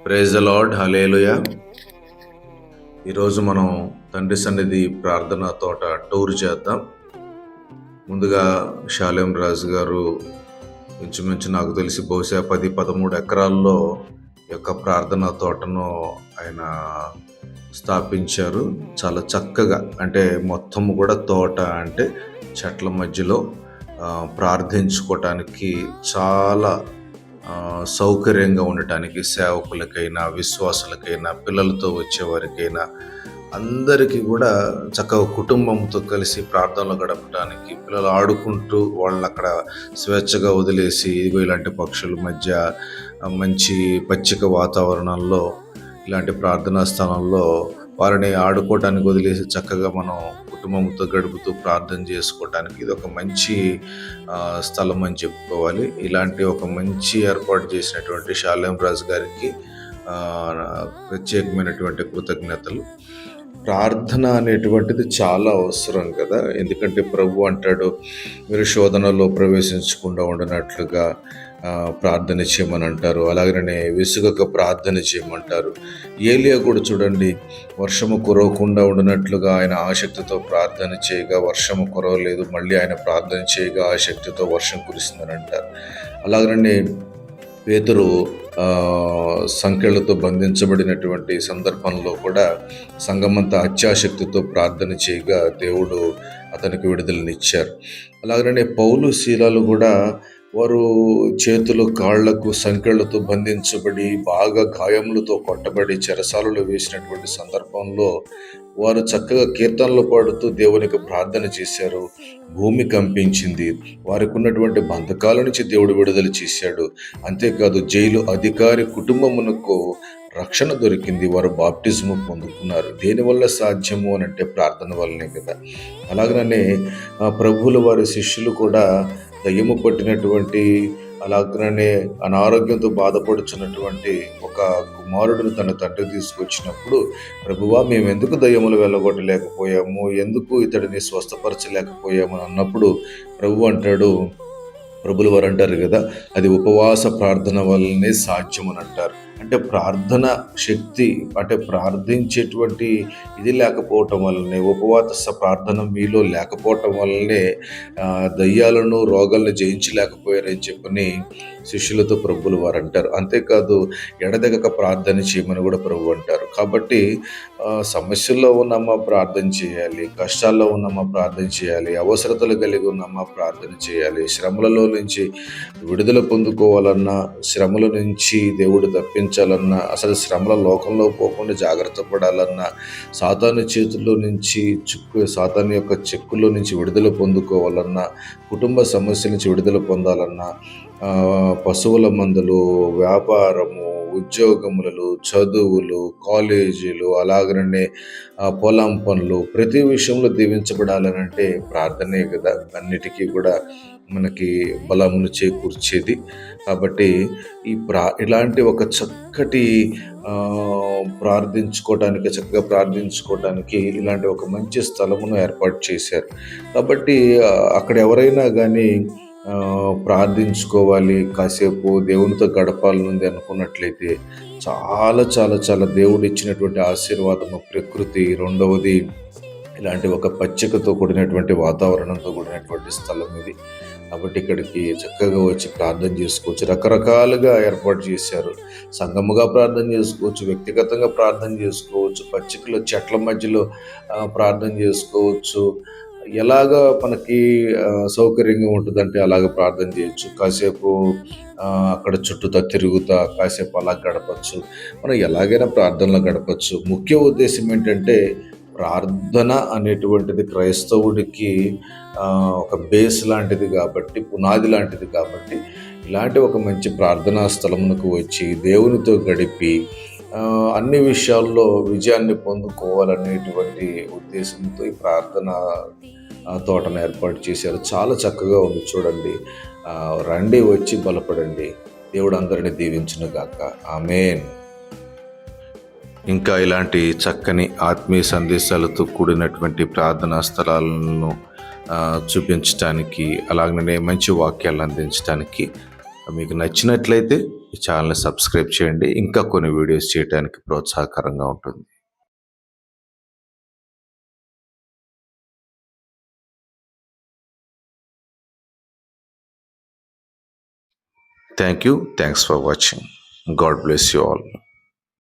Praise the lord, హల్లెలూయా. ఈరోజు మనం తండ్రి సన్నిధి ప్రార్థనా తోట టూర్ చేద్దాం. ముందుగా షాలేం రాజు గారు ఇంచుమించు నాకు తెలిసి బహుశా 10-13 ఎకరాల్లో యొక్క ప్రార్థనా తోటను ఆయన స్థాపించారు. చాలా చక్కగా, అంటే మొత్తం కూడా తోట అంటే చెట్ల మధ్యలో ప్రార్థించుకోవటానికి చాలా సౌకర్యంగా ఉండటానికి, సేవకులకైనా విశ్వాసులకైనా పిల్లలతో వచ్చేవారికైనా అందరికీ కూడా చక్కగా కుటుంబంతో కలిసి ప్రార్థనలు గడపడానికి, పిల్లలు ఆడుకుంటూ వాళ్ళని అక్కడ స్వేచ్ఛగా వదిలేసి ఇదిగో ఇలాంటి పక్షుల మధ్య మంచి పచ్చిక వాతావరణంలో ఇలాంటి ప్రార్థనా స్థలంలో వారిని ఆడుకోవటానికి వదిలేసి చక్కగా మనం కుటుంబంతో గడుపుతూ ప్రార్థన చేసుకోవటానికి ఇది ఒక మంచి స్థలం అని చెప్పుకోవాలి. ఇలాంటి ఒక మంచి ఏర్పాటు చేసినటువంటి షాలేం రాజు గారికి ప్రత్యేకమైనటువంటి కృతజ్ఞతలు. ప్రార్థన అనేటువంటిది చాలా అవసరం కదా. ఎందుకంటే ప్రభు అంటాడు, మీరు శోధనలో ప్రవేశించకుండా ఉండనట్లుగా ప్రార్థన చేయమని అంటారు. అలాగనే విసుగక ప్రార్థన చేయమంటారు. ఏలియా కూడా చూడండి, వర్షము కురవకుండా ఉండనట్లుగా ఆయన ఆసక్తితో ప్రార్థన చేయగా వర్షము కురవలేదు, మళ్ళీ ఆయన ప్రార్థన చేయగా ఆసక్తితో వర్షం కురిసిందని అంటారు. అలాగనే పేతురు సంకెళ్లతో బంధించబడినటువంటి సందర్భంలో కూడా సంఘమంతా అత్యాశక్తితో ప్రార్థన చేయగా దేవుడు అతనికి విడుదలనిచ్చారు. అలాగనే పౌలు శీలాలు కూడా వారు చేతులు కాళ్లకు సంకెళ్లతో బంధించబడి బాగా గాయములతో కొట్టబడి చెరసాలలో వేసినటువంటి సందర్భంలో వారు చక్కగా కీర్తనలు పాడుతూ దేవునికి ప్రార్థన చేశారు. భూమి కంపించింది. వారికి ఉన్నటువంటి బంధకాల నుంచి దేవుడు విడుదల చేశాడు. అంతేకాదు జైలు అధికారి కుటుంబమునకు రక్షణ దొరికింది. వారు బాప్టిజము పొందుకున్నారు. దేనివల్ల సాధ్యము అని అంటే ప్రార్థన వల్లనే కదా. అలాగనే ప్రభువుల వారి శిష్యులు కూడా దయ్యము పట్టినటువంటి, అలాగనే అనారోగ్యంతో బాధపడుచున్నటువంటి ఒక కుమారుడిని తన తండ్రి తీసుకొచ్చినప్పుడు, ప్రభువా మేము ఎందుకు దయ్యములు వెళ్ళగొట్టలేకపోయాము, ఎందుకు ఇతడిని స్వస్థపరచలేకపోయాము అని అన్నప్పుడు ప్రభు అంటాడు, ప్రభులు వారు అంటారు కదా, అది ఉపవాస ప్రార్థన వల్లనే సాధ్యం అని అంటారు. అంటే ప్రార్థన శక్తి, అంటే ప్రార్థించేటువంటి ఇది లేకపోవటం వల్లనే, ఉపవాస ప్రార్థన మీలో లేకపోవటం వల్లనే దయ్యాలను రోగాలను జయించలేకపోయారని చెప్పని శిష్యులతో ప్రభులు వారు అంటారు. అంతేకాదు ఎడదెగక ప్రార్థన చేయమని కూడా ప్రభు అంటారు. కాబట్టి సమస్యల్లో ఉన్నమా ప్రార్థన చేయాలి, కష్టాల్లో ఉన్నమా ప్రార్థన చేయాలి, అవసరతలు కలిగి ఉన్నమా ప్రార్థన చేయాలి, శ్రమలలో నుంచి విడుదల పొందుకోవాలన్నా, శ్రమల నుంచి దేవుడు తప్పించాలన్నా, అసలు శ్రమల లోకంలో పోకుండా జాగ్రత్త పడాలన్నా, సాతాను చేతుల్లో నుంచి సాతాను యొక్క చెక్కుల్లో నుంచి విడుదల పొందుకోవాలన్నా, కుటుంబ సమస్యల నుంచి విడుదల పొందాలన్నా, పశువుల మందులు, వ్యాపారము, ఉద్యోగములు, చదువులు, కాలేజీలు, అలాగనే పొలం పనులు, ప్రతి విషయంలో దీవించబడాలనంటే ప్రార్థనే కదా అన్నిటికీ కూడా మనకి బలమును చేకూర్చేది. కాబట్టి ఇలాంటి ఒక చక్కటి చక్కగా ప్రార్థించుకోవటానికి ఇలాంటి ఒక మంచి స్థలమును ఏర్పాటు చేశారు. కాబట్టి అక్కడ ఎవరైనా కానీ ప్రార్థించుకోవాలి, కాసేపు దేవునితో గడపాలనుంది అనుకున్నట్లయితే చాలా చాలా చాలా దేవుడు ఇచ్చినటువంటి ఆశీర్వాదము ప్రకృతి, రెండవది ఇలాంటి ఒక పచ్చికతో కూడినటువంటి వాతావరణంతో కూడినటువంటి స్థలం ఇది. కాబట్టి ఇక్కడికి చక్కగా వచ్చి ప్రార్థన చేసుకోవచ్చు. రకరకాలుగా ఏర్పాటు చేశారు. సంఘముగా ప్రార్థన చేసుకోవచ్చు, వ్యక్తిగతంగా ప్రార్థన చేసుకోవచ్చు, పచ్చికలో చెట్ల మధ్యలో ప్రార్థన చేసుకోవచ్చు. ఎలాగా మనకి సౌకర్యంగా ఉంటుందంటే అలాగ ప్రార్థన చేయొచ్చు. కాసేపు అక్కడ చుట్టూతా తిరుగుతా కాసేపు అలా గడపచ్చు. మనం ఎలాగైనా ప్రార్థనలో గడపచ్చు. ముఖ్య ఉద్దేశం ఏంటంటే ప్రార్థన అనేటువంటిది క్రైస్తవుడికి ఒక బేస్ లాంటిది కాబట్టి, పునాది లాంటిది కాబట్టి, ఇలాంటి ఒక మంచి ప్రార్థనా స్థలమునకు వచ్చి దేవునితో గడిపి అన్ని విషయాల్లో విజయాన్ని పొందుకోవాలనేటువంటి ఉద్దేశంతో ఈ ప్రార్థన తోటను ఏర్పాటు చేశారు. చాలా చక్కగా ఉంది చూడండి. రండి, వచ్చి బలపడండి. దేవుడు అందరిని దీవించును గాక. ఆమేన్. ఇంకా ఇలాంటి చక్కని ఆత్మీయ సందేశాలతో కూడినటువంటి ప్రార్థనా స్థలాలను చూపించడానికి, అలాగనే మంచి వాక్యాలను అందించడానికి మీకు నచ్చినట్లయితే ఈ ఛానల్ని సబ్స్క్రైబ్ చేయండి. ఇంకా కొన్ని వీడియోస్ చేయడానికి ప్రోత్సాహకరంగా ఉంటుంది. Thank you. Thanks for watching. God bless you all.